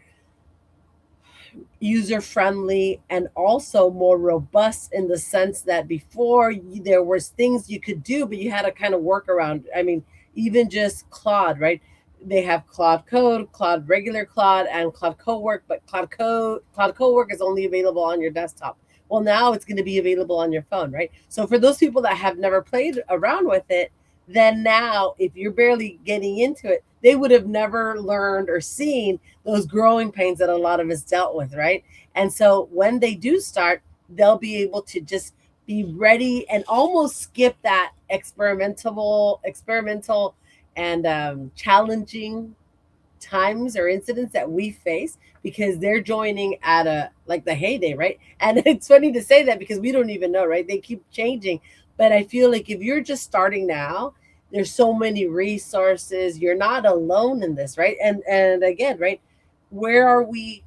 user friendly and also more robust in the sense that before there was things you could do, but you had to kind of work around. I mean, even just Claude, right? They have Claude Code, Claude regular Claude, and Claude Cowork, but Claude Cowork is only available on your desktop. Well, now it's going to be available on your phone, right? So for those people that have never played around with it, then now if you're barely getting into it, they would have never learned or seen those growing pains that a lot of us dealt with, right? And so when they do start, they'll be able to just be ready and almost skip that experimental and challenging times or incidents that we face, because they're joining at a like the heyday, right? And it's funny to say that because we don't even know, right? They keep changing. But I feel like if you're just starting now, there's so many resources. You're not alone in this, right? And again, right? Where are we?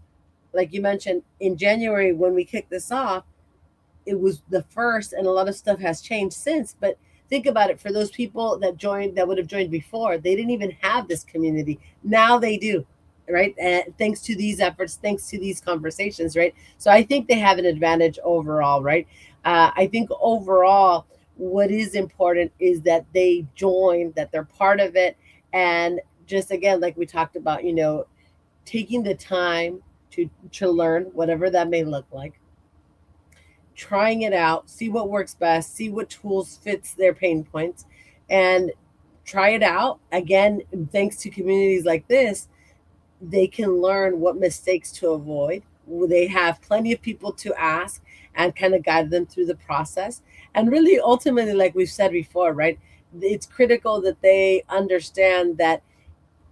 Like you mentioned in January when we kicked this off, it was the first, and a lot of stuff has changed since. But think about it, for those people that joined, that would have joined before, they didn't even have this community. Now they do. right? And thanks to these efforts, thanks to these conversations, right? So I think they have an advantage overall, right? I think overall, what is important is that they join, that they're part of it, and just again, like we talked about, taking the time to learn whatever that may look like, trying it out, see what works best, see what tools fits their pain points, and try it out. Again, thanks to communities like this, they can learn what mistakes to avoid. They have plenty of people to ask and kind of guide them through the process. And really, ultimately, like we've said before, right? It's critical that they understand that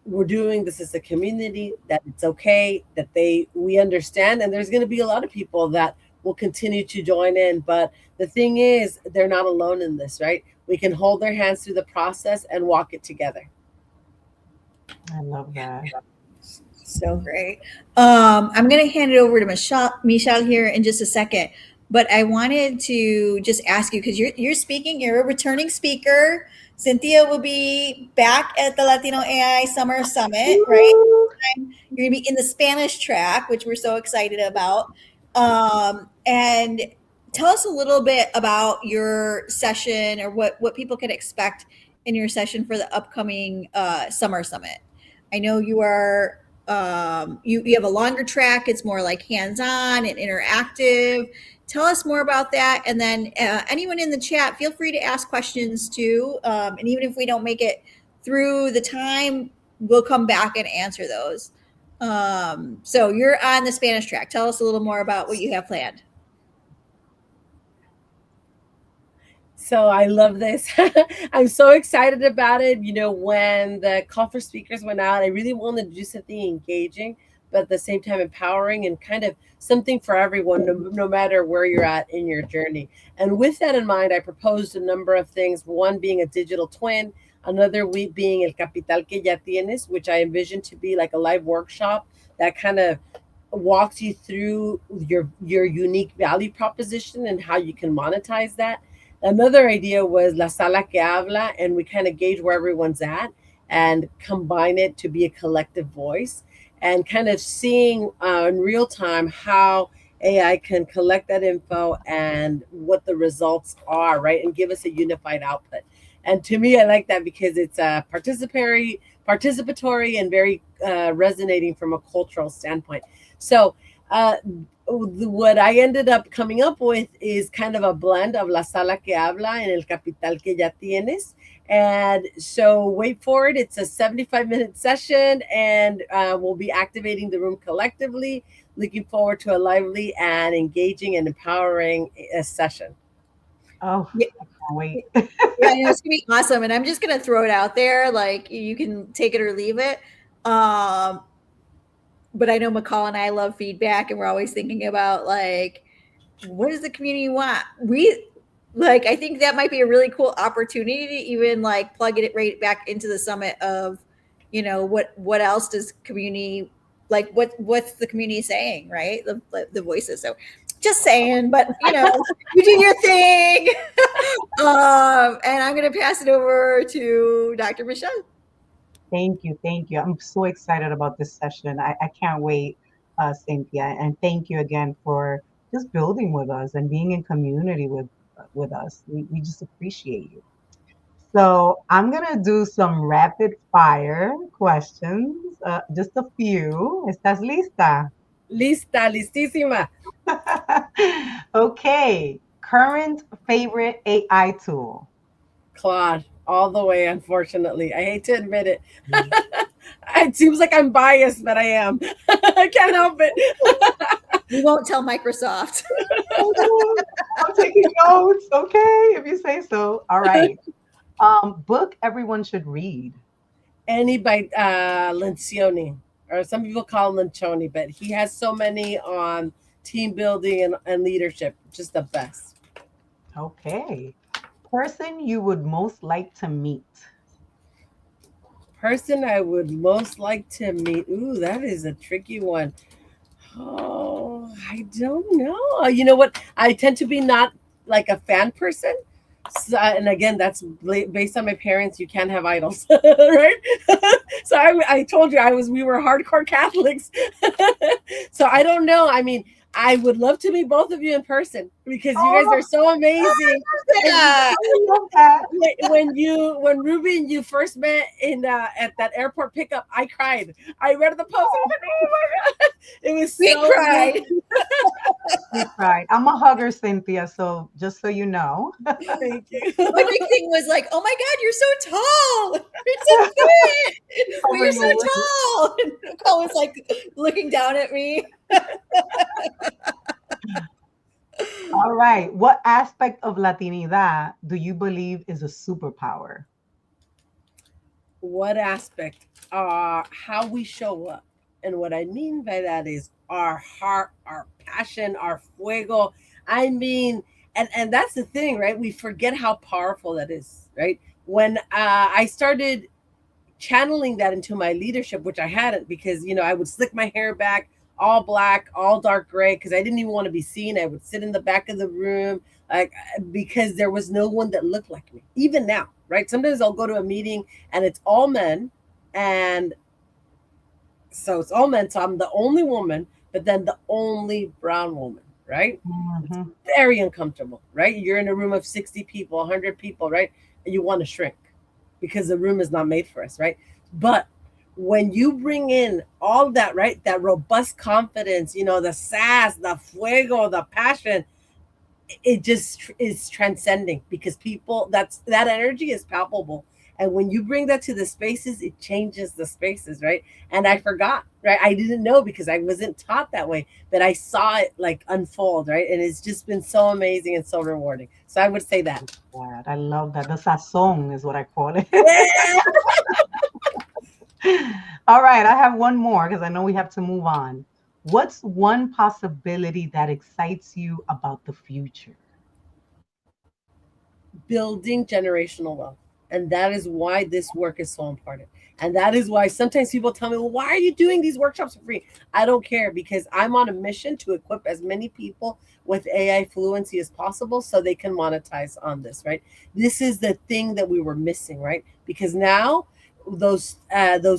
we're doing this as a community, that it's okay, that we understand, and there's going to be a lot of people that will continue to join in. But the thing is, they're not alone in this, right? We can hold their hands through the process and walk it together. I love that. So great. I'm going to hand it over to Michal here in just a second, but I wanted to just ask you because you're speaking. You're a returning speaker. Cynthia will be back at the Latino AI Summer Summit, right? You're going to be in the Spanish track, which we're so excited about. And tell us a little bit about your session or what people can expect in your session for the upcoming Summer Summit. I know you are you have a longer track. It's more like hands-on and interactive. Tell us more about that. And then anyone in the chat, feel free to ask questions too. And even if we don't make it through the time, we'll come back and answer those. So you're on the Spanish track. Tell us a little more about what you have planned. So I love this. I'm so excited about it. When the call for speakers went out, I really wanted to do something engaging, but at the same time empowering and kind of something for everyone, no matter where you're at in your journey. And with that in mind, I proposed a number of things. One being a digital twin, another week being El Capital que ya tienes, which I envision to be like a live workshop that kind of walks you through your unique value proposition and how you can monetize that. Another idea was La Sala que Habla, and we kind of gauge where everyone's at and combine it to be a collective voice and kind of seeing in real time how AI can collect that info and what the results are, right? And give us a unified output. And to me, I like that because it's participatory and very resonating from a cultural standpoint. So, what I ended up coming up with is kind of a blend of La Sala que Habla and El Capital que ya tienes. And so wait for it. It's a 75-minute session, and we'll be activating the room collectively. Looking forward to a lively and engaging and empowering session. Oh, yeah. I can't wait. Yeah, it's gonna be awesome. And I'm just gonna throw it out there, like you can take it or leave it. But I know McCall and I love feedback, and we're always thinking about like, what does the community want? I think that might be a really cool opportunity to even like plug it right back into the summit of, what else does community like? What's the community saying, right? The voices. So just saying, but you do your thing. And I'm going to pass it over to Dr. Michelle. Thank you. Thank you. I'm so excited about this session. I can't wait, Cynthia. And thank you again for just building with us and being in community with us. We just appreciate you. So I'm going to do some rapid fire questions, just a few. ¿Estás lista? Lista, listísima. Okay. Current favorite AI tool? Claude, all the way, unfortunately. I hate to admit it. It seems like I'm biased, but I am. I can't help it. We won't tell Microsoft. I'm taking notes, okay, if you say so. All right. Book everyone should read. Any by Lencioni, or some people call him Lencioni, but he has so many on team building and leadership. Just the best. Okay. Person you would most like to meet? Person I would most like to meet. Ooh, that is a tricky one. Oh, I don't know. You know what? I tend to be not like a fan person. So, and again, that's based on my parents. You can't have idols, right? So I told you we were hardcore Catholics. So I don't know. I mean, I would love to meet both of you in person because you guys are Oh, so amazing. And Yeah. I love that. when Ruby and you first met in at that airport pickup, I cried. I read the post. I was like, oh my god, it was We so cried. moving. We cried. I'm a hugger, Cynthia. So just so you know. Thank you. My big thing was like, oh my God, you're so tall. You're so fit. But Cover you're your so weight. tall. And Nicole was like looking down at me. All right. What aspect of Latinidad do you believe is a superpower? What aspect? How we show up. And what I mean by that is our heart, our passion, our fuego. I mean, and that's the thing, right? We forget how powerful that is, right? When I started channeling that into my leadership, which I hadn't, because I would slick my hair back, all black, all dark gray, because I didn't even want to be seen. I would sit in the back of the room, like, because there was no one that looked like me. Even now, right? Sometimes I'll go to a meeting and it's all men, and so it's all men. So I'm the only woman, but then the only brown woman, right? It's Hmm. very uncomfortable, right? You're in a room of 60 people, 100 people, right? And you want to shrink because the room is not made for us, right? But when you bring in all that, right, that robust confidence, the sass, the fuego, the passion, it just is transcending because people, that energy is palpable. And when you bring that to the spaces, it changes the spaces, right? And I forgot, right? I didn't know because I wasn't taught that way, but I saw it like unfold, right? And it's just been so amazing and so rewarding. So I would say that. That. I love that. The sazon is what I call it. Yeah. All right. I have one more because I know we have to move on. What's one possibility that excites you about the future? Building generational wealth. And that is why this work is so important. And that is why sometimes people tell me, well, why are you doing these workshops for free? I don't care because I'm on a mission to equip as many people with AI fluency as possible so they can monetize on this, right? This is the thing that we were missing, right? Because now those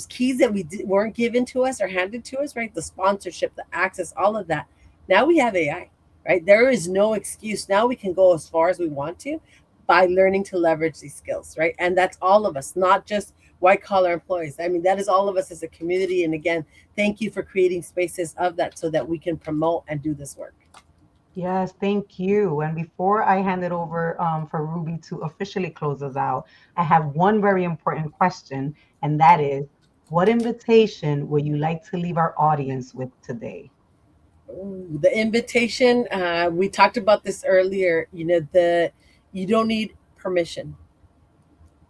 keys that weren't given to us or handed to us, right? The sponsorship, the access, all of that. Now we have AI, right? There is no excuse. Now we can go as far as we want to by learning to leverage these skills, right? And that's all of us, not just white collar employees. I mean, that is all of us as a community. And again, thank you for creating spaces of that so that we can promote and do this work. Yes, thank you. And before I hand it over for Ruby to officially close us out, I have one very important question, and that is, what invitation would you like to leave our audience with today? Ooh, the invitation, we talked about this earlier. You don't need permission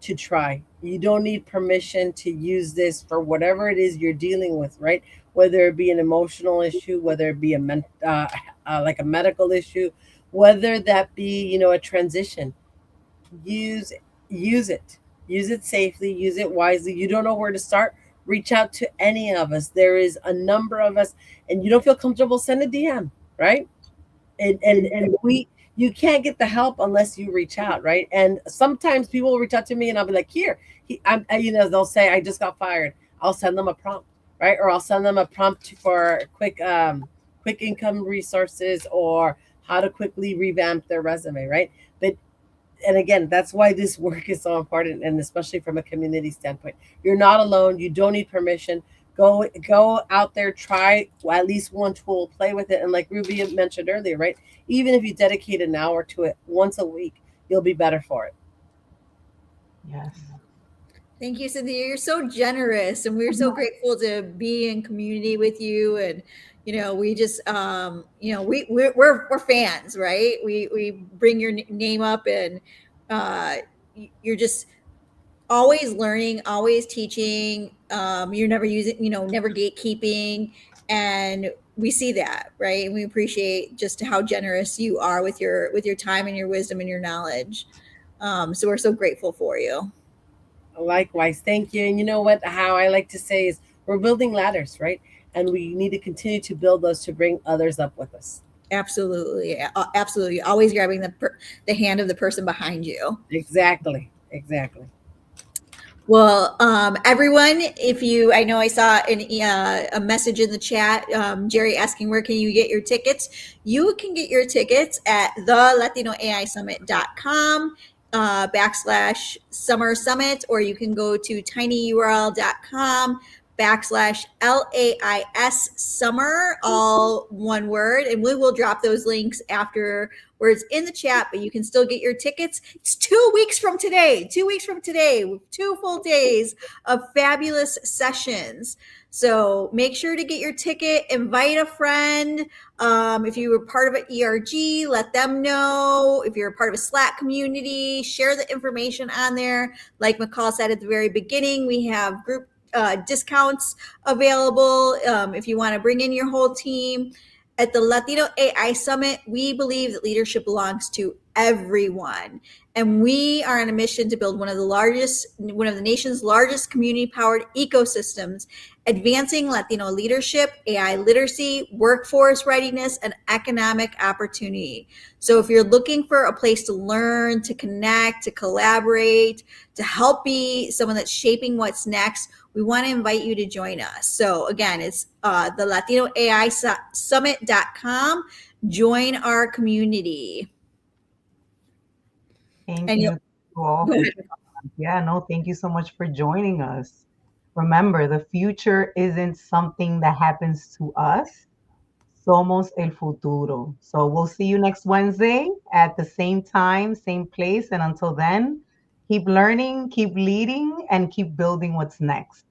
to try. You don't need permission to use this for whatever it is you're dealing with, right? Whether it be an emotional issue, whether it be like a medical issue, whether that be a transition. Use use it. Use it safely. Use it wisely. You don't know where to start. Reach out to any of us. There is a number of us, and you don't feel comfortable, send a DM, right? And we you can't get the help unless you reach out, right? And sometimes people will reach out to me and I'll be like, here, they'll say I just got fired. I'll send them a prompt, right? Or I'll send them a prompt for quick income resources or how to quickly revamp their resume, right? But and again, that's why this work is so important, and especially from a community standpoint, you're not alone. You don't need permission. Go out there, try at least one tool, play with it, and like Ruby mentioned earlier, right? Even if you dedicate an hour to it once a week, you'll be better for it. Yes. Thank you, Cynthia. You're so generous, and we're so grateful to be in community with you. And we just, we're fans, right? We bring your name up, and uh, you're just always learning, always teaching. You're never using, never gatekeeping, and we see that, right? And we appreciate just how generous you are with your time and your wisdom and your knowledge. So we're so grateful for you. Likewise, thank you. And you know what? How I like to say is we're building ladders, right? And we need to continue to build those to bring others up with us. Absolutely. Absolutely. Always grabbing the hand of the person behind you. Exactly. Exactly. Well, everyone, if you, I know I saw a message in the chat, Jerry asking where can you get your tickets? You can get your tickets at thelatinoaisummit.com /summer summit, or you can go to tinyurl.com /LAIS summer, all one word. And we will drop those links afterwards in the chat, but you can still get your tickets. It's 2 weeks from today, 2 weeks from today, 2 full days of fabulous sessions. So make sure to get your ticket, invite a friend. If you were part of an ERG, let them know. If you're a part of a Slack community, share the information on there. Like Michal said at the very beginning, we have group discounts available if you want to bring in your whole team. At the Latino AI Summit, we believe that leadership belongs to everyone. And we are on a mission to build one of the nation's largest community-powered ecosystems, advancing Latino leadership, AI literacy, workforce readiness, and economic opportunity. So if you're looking for a place to learn, to connect, to collaborate, to help be someone that's shaping what's next, we want to invite you to join us. So again, it's the LatinoAISummit.com. Join our community. Thank And you all. Yeah, no, thank you so much for joining us. Remember, the future isn't something that happens to us. Somos el futuro. So we'll see you next Wednesday at the same time, same place. And until then, keep learning, keep leading, and keep building what's next.